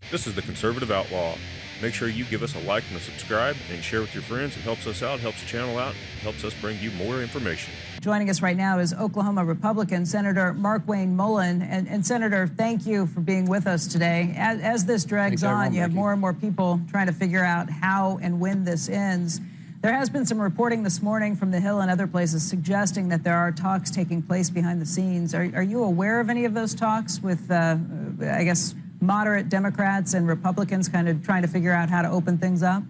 This is the Conservative Outlaw. Make sure you give us a like and a subscribe and share with your friends. It helps us out, helps the channel out, helps us bring you more information. Joining us right now is Oklahoma Republican Senator Markwayne Mullin. And Senator, thank you for being with us today. As this drags on, you have more and more people trying to figure out how and when this ends. There has been some reporting this morning from the Hill and other places suggesting that there are talks taking place behind the scenes. Are you aware of any of those talks with, I guess, moderate Democrats and Republicans kind of trying to figure out how to open things up?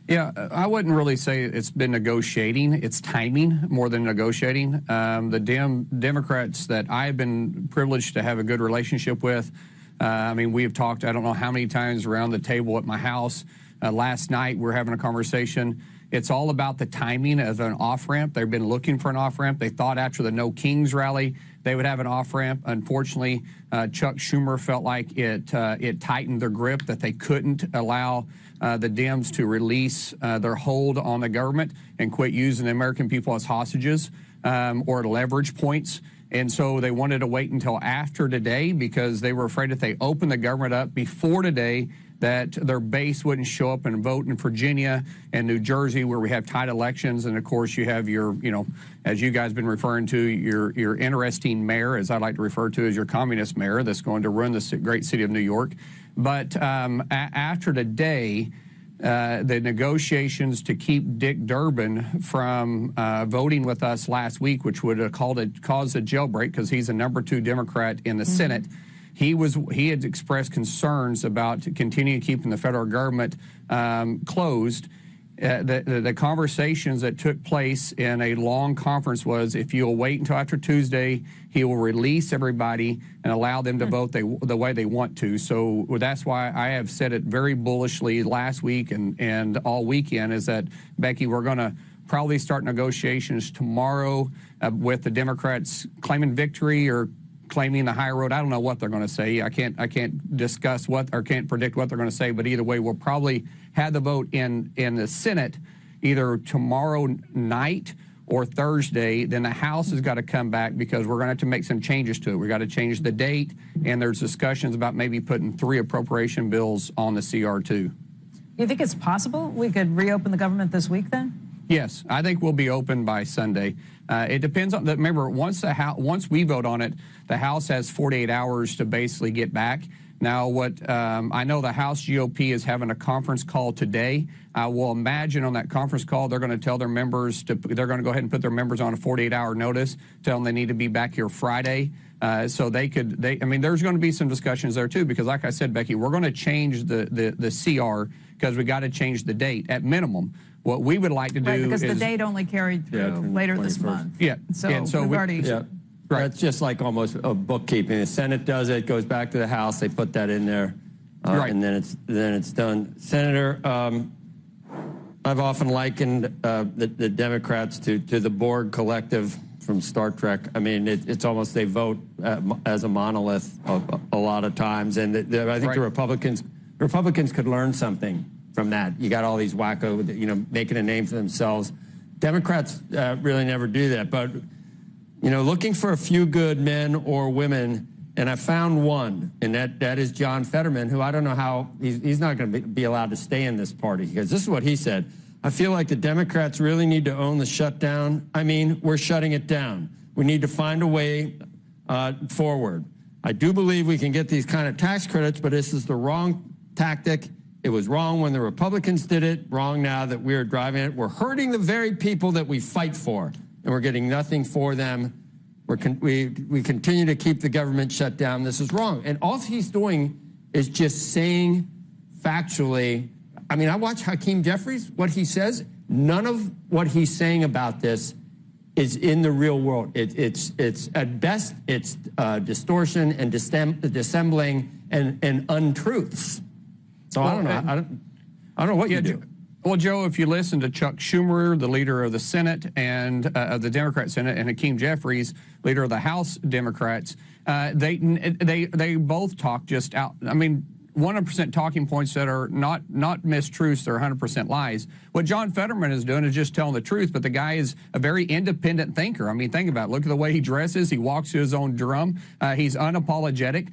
Yeah, I wouldn't really say it's been negotiating. It's timing more than negotiating. The Democrats that I've been privileged to have a good relationship with, I mean, we've talked, I don't know how many times around the table at my house. Last night, we were having a conversation. It's all about the timing of an off-ramp. They've been looking for an off-ramp. They thought after the No Kings rally, they would have an off-ramp. Unfortunately, Chuck Schumer felt like it tightened their grip, that they couldn't allow the Dems to release their hold on the government and quit using the American people as hostages or leverage points. And so they wanted to wait until after today because they were afraid if they opened the government up before today, that their base wouldn't show up and vote in Virginia and New Jersey, where we have tight elections. And of course, you have your, as you guys been referring to, your interesting mayor, as I like to refer to as your communist mayor, that's going to run the great city of New York. But after today, the negotiations to keep Dick Durbin from voting with us last week, which would have caused a jailbreak because he's a #2 Democrat in the Senate. He had expressed concerns about continuing keeping the federal government closed. The conversations that took place in a long conference was, if you'll wait until after Tuesday, he will release everybody and allow them to vote the way they want to. So that's why I have said it very bullishly last week and all weekend, is that, Becky, we're going to probably start negotiations tomorrow with the Democrats claiming victory or claiming the high road. I don't know what they're going to say. I can't discuss what, or can't predict what they're going to say, but either way, we'll probably have the vote in the Senate either tomorrow night or Thursday. Then the House has got to come back because we're going to have to make some changes to it. We've got to change the date, and there's discussions about maybe putting 3 appropriation bills on the CR2. You think it's possible we could reopen the government this week then? Yes, I think we'll be open by Sunday. It depends on remember, once we vote on it, the House has 48 hours to basically get back. Now, I know the House GOP is having a conference call today. I will imagine on that conference call, they're going to tell their members they're going to go ahead and put their members on a 48-hour notice, tell them they need to be back here Friday. So I mean, there's going to be some discussions there too, because like I said, Becky, we're going to change the CR because we got to change the date at minimum. What we would like to do because the date only carried through later this month. Yeah. So we've already... Yeah. Right. It's just like almost a bookkeeping. The Senate does it, goes back to the House, they put that in there, and then it's done. Senator, I've often likened the Democrats to the Borg collective from Star Trek. I mean, it's almost they vote as a monolith a lot of times, and I think the Republicans could learn something from that. You got all these wacko, making a name for themselves. Democrats really never do that, but looking for a few good men or women, and I found one, and that is John Fetterman, who I don't know how he's not going to be allowed to stay in this party, because this is what he said. I feel like the Democrats really need to own the shutdown. I mean, we're shutting it down. We need to find a way forward. I do believe we can get these kind of tax credits, but this is the wrong tactic. It was wrong when the Republicans did it, wrong now that we're driving it. We're hurting the very people that we fight for, and we're getting nothing for them. We continue to keep the government shut down. This is wrong. And all he's doing is just saying factually. I mean, I watch Hakeem Jeffries, what he says. None of what he's saying about this is in the real world. It's at best, it's distortion and dissembling and untruths. So I don't know what you do. Well, Joe, if you listen to Chuck Schumer, the leader of the Senate and of the Democrat Senate, and Hakeem Jeffries, leader of the House Democrats, they both talk just out. I mean, 100% talking points that are not mistruths, they're 100% lies. What John Fetterman is doing is just telling the truth, but the guy is a very independent thinker. I mean, think about it. Look at the way he dresses. He walks to his own drum. He's unapologetic.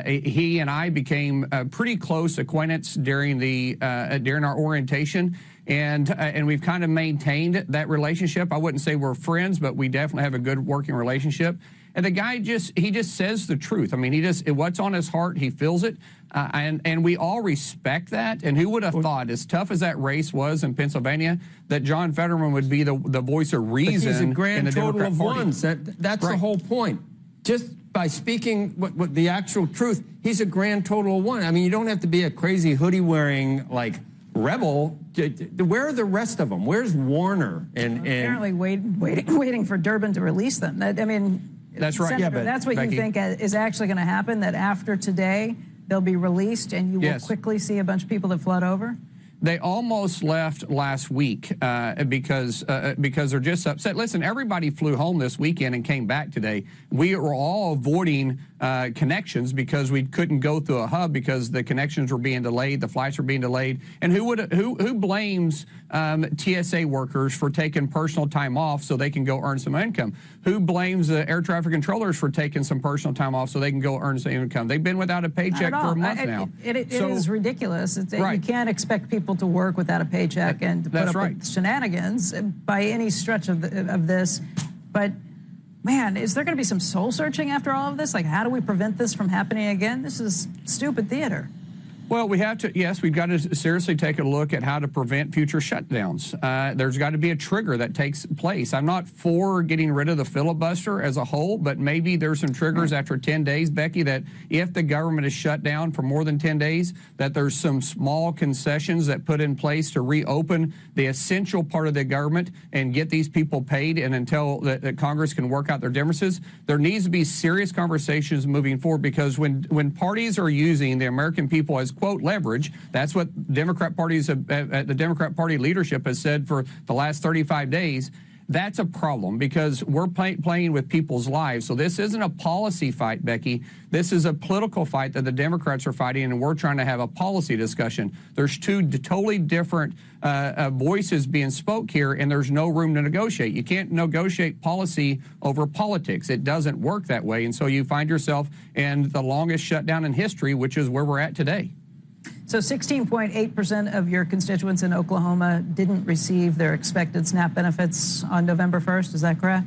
He and I became pretty close acquaintance during our orientation. And we've kind of maintained that relationship. I wouldn't say we're friends, but we definitely have a good working relationship. And the guy he just says the truth. I mean, what's on his heart, he feels it. And we all respect that. And who would have thought, as tough as that race was in Pennsylvania, that John Fetterman would be the voice of reason he's a grand in the total Democrat of Party. ones. That's Right. the whole point. Just by speaking what the actual truth, he's a grand total of one. I mean, you don't have to be a crazy hoodie-wearing, like, rebel. Where are the rest of them? Where's Warner? And apparently waiting for Durbin to release them. That's right. Senator, Yeah, but that's what Becky, you think is actually going to happen, that after today they'll be released and you will Yes. quickly see a bunch of people that flood over? They almost left last week because they're just upset. Listen, everybody flew home this weekend and came back today. We were all avoiding connections because we couldn't go through a hub because the connections were being delayed, the flights were being delayed. And who blames TSA workers for taking personal time off so they can go earn some income? Who blames the air traffic controllers for taking some personal time off so they can go earn some income? They've been without a paycheck for a month now. It is ridiculous. Right. You can't expect people to work without a paycheck and to put That's up right. with shenanigans by any stretch of this. But man, is there going to be some soul searching after all of this? Like, how do we prevent this from happening again? This is stupid theater. Well, we have to, yes, we've got to seriously take a look at how to prevent future shutdowns. There's got to be a trigger that takes place. I'm not for getting rid of the filibuster as a whole, but maybe there's some triggers after 10 days, Becky, that if the government is shut down for more than 10 days, that there's some small concessions that put in place to reopen the essential part of the government and get these people paid. And until that Congress can work out their differences, there needs to be serious conversations moving forward, because when parties are using the American people as quote leverage, that's what the Democrat Party leadership has said for the last 35 days. That's a problem, because we're playing with people's lives. So this isn't a policy fight, Becky. This is a political fight that the Democrats are fighting, and we're trying to have a policy discussion. There's two totally different voices being spoke here, and there's no room to negotiate. You can't negotiate policy over politics. It doesn't work that way, and so you find yourself in the longest shutdown in history, which is where we're at today. So 16.8% of your constituents in Oklahoma didn't receive their expected SNAP benefits on November 1st. Is that correct?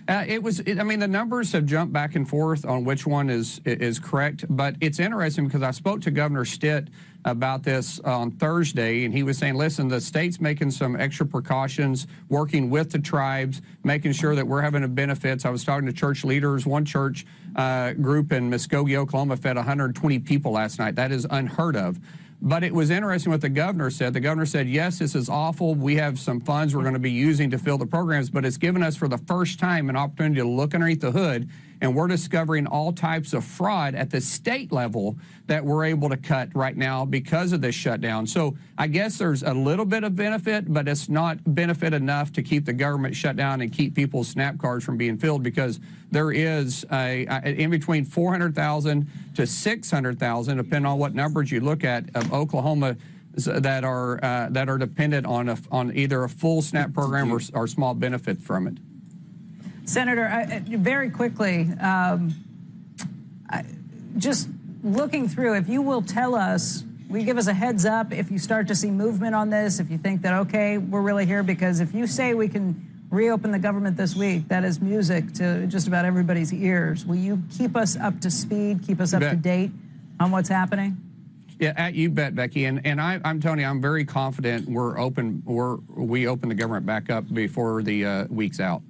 I mean, the numbers have jumped back and forth on which one is correct, but it's interesting because I spoke to Governor Stitt about this on Thursday, and he was saying, listen, the state's making some extra precautions, working with the tribes, making sure that we're having the benefits. I was talking to church leaders. One church group in Muskogee, Oklahoma, fed 120 people last night. That is unheard of. But it was interesting what the governor said. The governor said, yes, this is awful. We have some funds we're going to be using to fill the programs, but it's given us for the first time an opportunity to look underneath the hood, and we're discovering all types of fraud at the state level that we're able to cut right now because of this shutdown. So I guess there's a little bit of benefit, but it's not benefit enough to keep the government shut down and keep people's SNAP cards from being filled, because there is in between 400,000 to 600,000, depending on what numbers you look at, of Oklahoma that are dependent on either a full SNAP program or small benefit from it. Senator, very quickly, just looking through, if you will tell us, will you give us a heads up if you start to see movement on this, if you think that, okay, we're really here? Because if you say we can reopen the government this week, that is music to just about everybody's ears. Will you keep us up to speed, keep us up to date on what's happening? Yeah, you bet, Becky. And I'm telling you, I'm very confident we open the government back up before the week's out.